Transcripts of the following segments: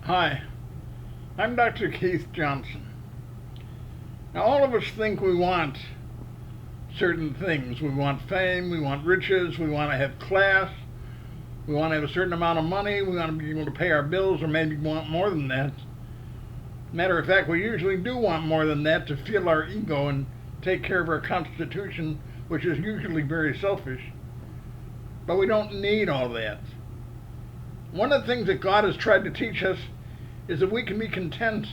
Hi, I'm Dr. Keith Johnson. Now, all of us think we want certain things. We want fame, we want riches, we want to have class, we want to have a certain amount of money, we want to be able to pay our bills, or maybe we want more than that. Matter of fact, we usually do want more than that to fuel our ego and take care of our constitution, which is usually very selfish. But we don't need all that. One of the things that God has tried to teach us is that we can be content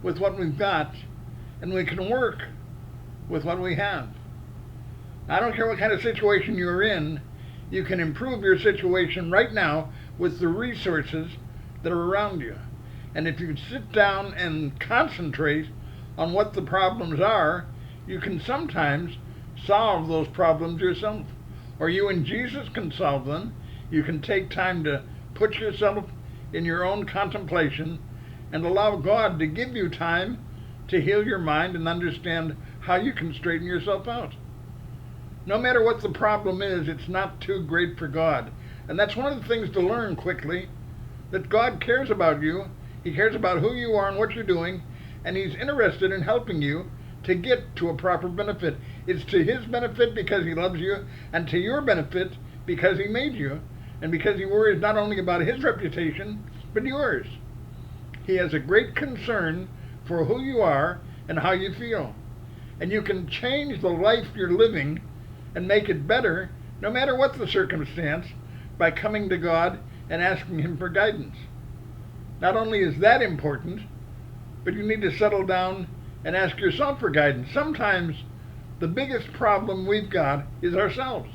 with what we've got and we can work with what we have. I don't care what kind of situation you're in, you can improve your situation right now with the resources that are around you. And if you sit down and concentrate on what the problems are, you can sometimes solve those problems yourself. Or you and Jesus can solve them. You can take time to put yourself in your own contemplation and allow God to give you time to heal your mind and understand how you can straighten yourself out. No matter what the problem is, it's not too great for God. And that's one of the things to learn quickly, that God cares about you. He cares about who you are and what you're doing, and He's interested in helping you to get to a proper benefit. It's to His benefit because He loves you, and to your benefit because He made you, and because He worries not only about His reputation, but yours. He has a great concern for who you are and how you feel. And you can change the life you're living and make it better, no matter what the circumstance, by coming to God and asking Him for guidance. Not only is that important, but you need to settle down and ask yourself for guidance. Sometimes the biggest problem we've got is ourselves.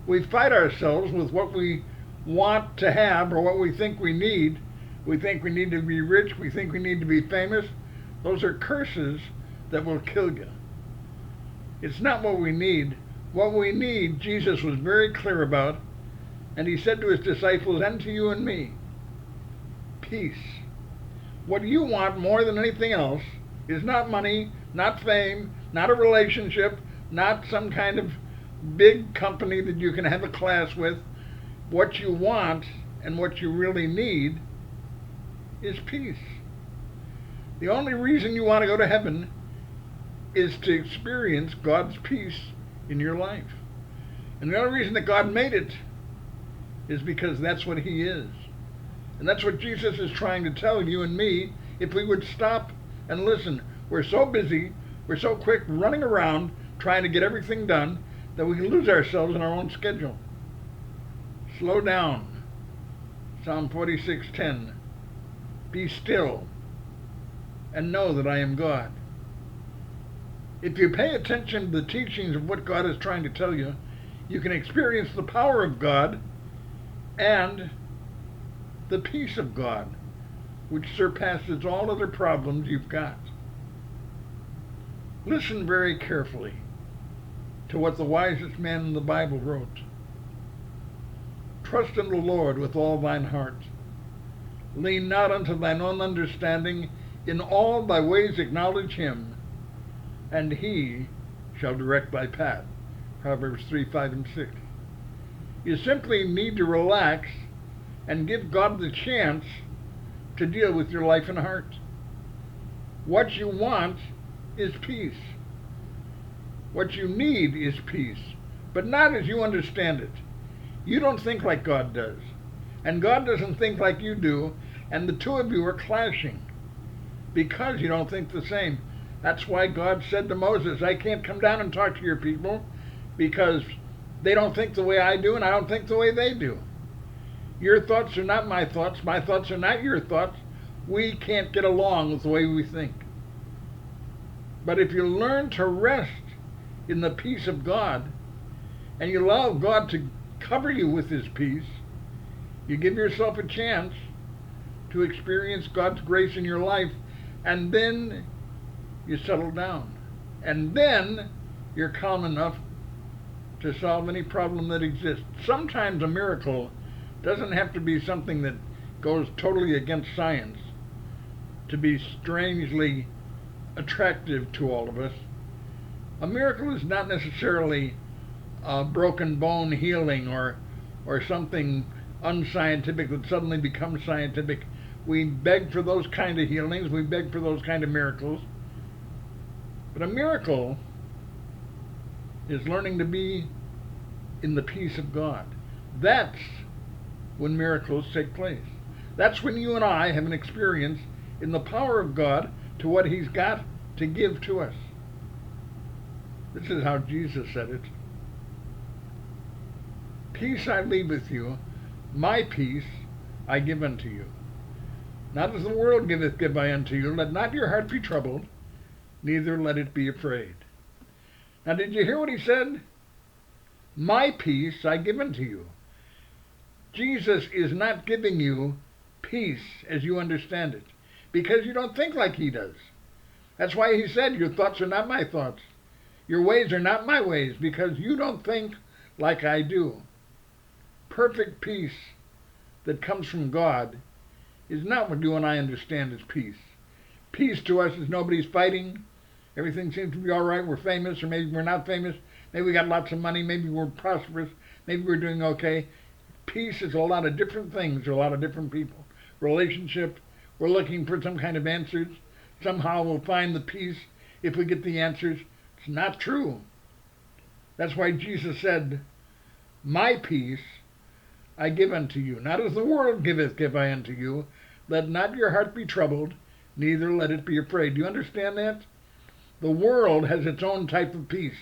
We fight ourselves with what we want to have or what we think we need. We think we need to be rich. We think we need to be famous. Those are curses that will kill you. It's not what we need. What we need, Jesus was very clear about, and He said to His disciples and to you and me, peace. What you want more than anything else is not money, not fame, not a relationship, not some kind of big company that you can have a class with. What you want and what you really need is peace. The only reason you want to go to heaven is to experience God's peace in your life. And the only reason that God made it is because that's what He is. And that's what Jesus is trying to tell you and me, if we would stop and listen. We're so busy, we're so quick running around trying to get everything done that we lose ourselves in our own schedule. Slow down. Psalm 46:10. Be still and know that I am God. If you pay attention to the teachings of what God is trying to tell you, you can experience the power of God and the peace of God, which surpasses all other problems you've got. Listen very carefully to what the wisest man in the Bible wrote. Trust in the Lord with all thine heart. Lean not unto thine own understanding. In all thy ways acknowledge Him, and He shall direct thy path. Proverbs 3:5 and 6. You simply need to relax and give God the chance to deal with your life and heart. What you want is peace. What you need is peace, but not as you understand it. You don't think like God does, and God doesn't think like you do, and the two of you are clashing because you don't think the same. That's why God said to Moses, I can't come down and talk to your people because they don't think the way I do and I don't think the way they do. Your thoughts are not my thoughts are not your thoughts. We can't get along with the way we think. But if you learn to rest in the peace of God and you allow God to cover you with His peace, you give yourself a chance to experience God's grace in your life, and then you settle down. And then you're calm enough to solve any problem that exists. Sometimes a miracle doesn't have to be something that goes totally against science to be strangely attractive to all of us. A miracle is not necessarily a broken bone healing or something unscientific that suddenly becomes scientific. We beg for those kind of healings. We beg for those kind of miracles. But a miracle is learning to be in the peace of God. That's when miracles take place. That's when you and I have an experience in the power of God to what He's got to give to us. This is how Jesus said it. Peace I leave with you, my peace I give unto you. Not as the world giveth, give I unto you. Let not your heart be troubled, neither let it be afraid. Now, did you hear what He said? My peace I give unto you. Jesus is not giving you peace as you understand it, because you don't think like He does. That's why He said, your thoughts are not my thoughts. Your ways are not my ways, because you don't think like I do. Perfect peace that comes from God is not what you and I understand as peace. Peace to us is nobody's fighting. Everything seems to be all right. We're famous, or maybe we're not famous. Maybe we got lots of money. Maybe we're prosperous. Maybe we're doing okay. Peace is a lot of different things to a lot of different people. Relationship, we're looking for some kind of answers. Somehow we'll find the peace if we get the answers. It's not true. That's why Jesus said, my peace I give unto you. Not as the world giveth, give I unto you. Let not your heart be troubled, neither let it be afraid. Do you understand that? The world has its own type of peace,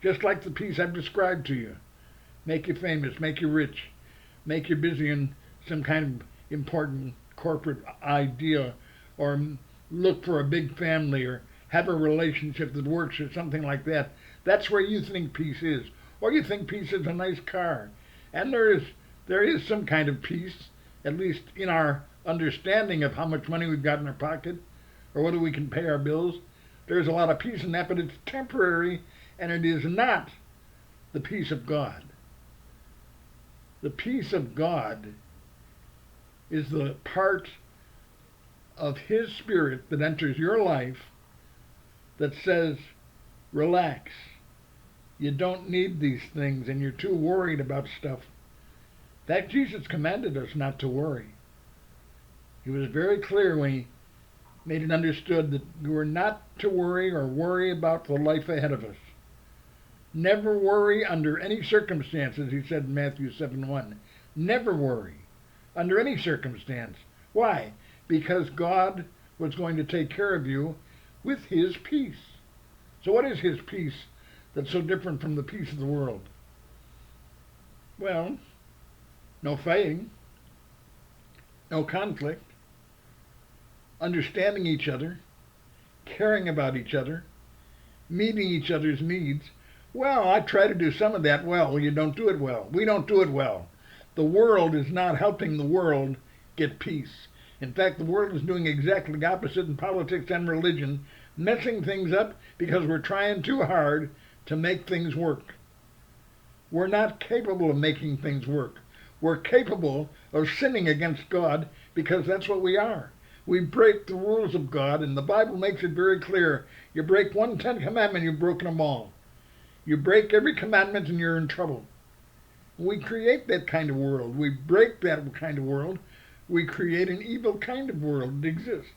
just like the peace I've described to you. Make you famous, make you rich, make you busy in some kind of important corporate idea, or look for a big family, or have a relationship that works, or something like that. That's where you think peace is. Or you think peace is a nice car. And there is some kind of peace, at least in our understanding of how much money we've got in our pocket, or whether we can pay our bills. There's a lot of peace in that, but it's temporary, and it is not the peace of God. The peace of God is the part of His Spirit that enters your life that says, relax. You don't need these things, and you're too worried about stuff. That Jesus commanded us not to worry. He was very clear when He made it understood that we were not to worry or worry about the life ahead of us. Never worry under any circumstances, He said in Matthew 7:1. Never worry under any circumstance. Why? Because God was going to take care of you with His peace. So what is His peace that's so different from the peace of the world? Well, no fighting, no conflict, understanding each other, caring about each other, meeting each other's needs. Well, I try to do some of that well. You don't do it well. We don't do it well. The world is not helping the world get peace. In fact, the world is doing exactly the opposite in politics and religion, messing things up because we're trying too hard to make things work. We're not capable of making things work. We're capable of sinning against God because that's what we are. We break the rules of God, and the Bible makes it very clear. You break one 10th commandment, you've broken them all. You break every commandment and you're in trouble. We create that kind of world. We break that kind of world. We create an evil kind of world that exists.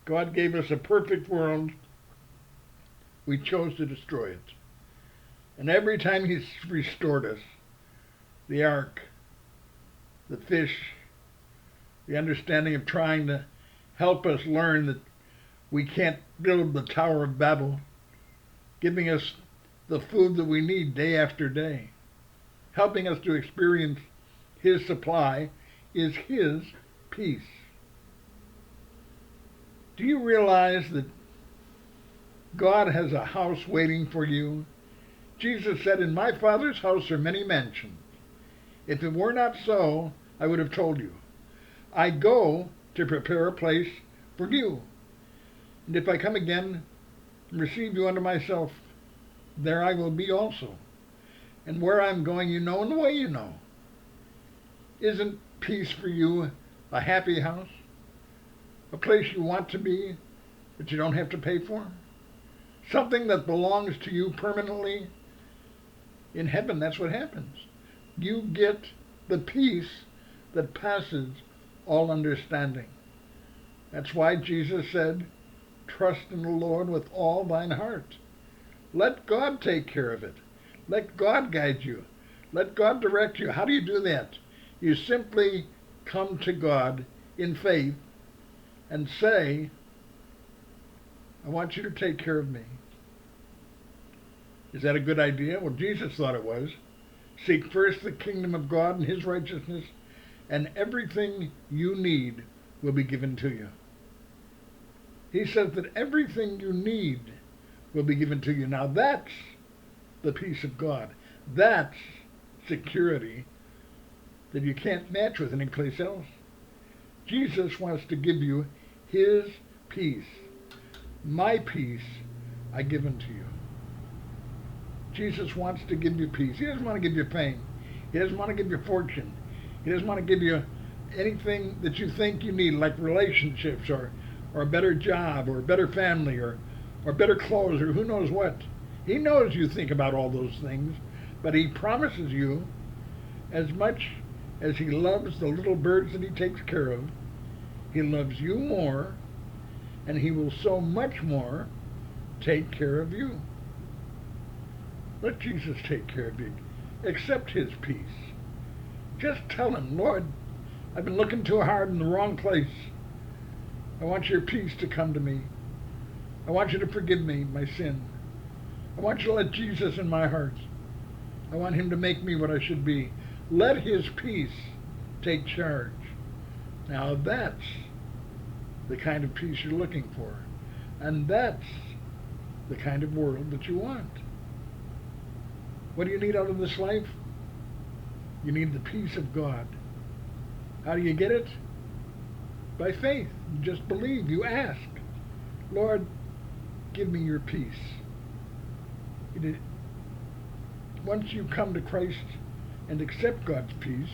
God gave us a perfect world. We chose to destroy it. And every time He's restored us, the ark, the fish, the understanding of trying to help us learn that we can't build the Tower of Babel, giving us the food that we need day after day, helping us to experience His supply, is His peace. Do you realize that God has a house waiting for you? Jesus said, in my Father's house are many mansions. If it were not so, I would have told you. I go to prepare a place for you. And if I come again and receive you unto myself, there I will be also. And where I'm going, you know, and the way you know. Isn't peace for you a happy house? A place you want to be, but you don't have to pay for? Something that belongs to you permanently? In heaven, that's what happens. You get the peace that passes all understanding. That's why Jesus said, trust in the Lord with all thine heart. Let God take care of it. Let God guide you. Let God direct you. How do you do that? You simply come to God in faith and say, I want you to take care of me. Is that a good idea? Well, Jesus thought it was. Seek first the kingdom of God and his righteousness, and everything you need will be given to you. He says that everything you need will be given to you. Now that's the peace of God. That's security that you can't match with any place else. Jesus wants to give you his peace. My peace I give unto you. Jesus wants to give you peace. He doesn't want to give you fame. He doesn't want to give you fortune. He doesn't want to give you anything that you think you need, like relationships or a better job or a better family or better clothes or who knows what. He knows you think about all those things, but he promises you, as much as he loves the little birds that he takes care of, he loves you more, and he will so much more take care of you. Let Jesus take care of you. Accept his peace. Just tell him, Lord, I've been looking too hard in the wrong place. I want your peace to come to me. I want you to forgive me my sin. I want you to let Jesus in my heart. I want him to make me what I should be. Let his peace take charge. Now that's the kind of peace you're looking for. And that's the kind of world that you want. What do you need out of this life? You need the peace of God. How do you get it? By faith. You just believe. You ask, Lord, give me your peace. Once you come to Christ and accept God's peace,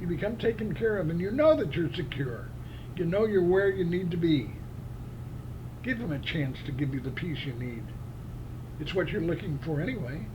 you become taken care of, and you know that you're secure. You know you're where you need to be. Give him a chance to give you the peace you need. It's what you're looking for anyway.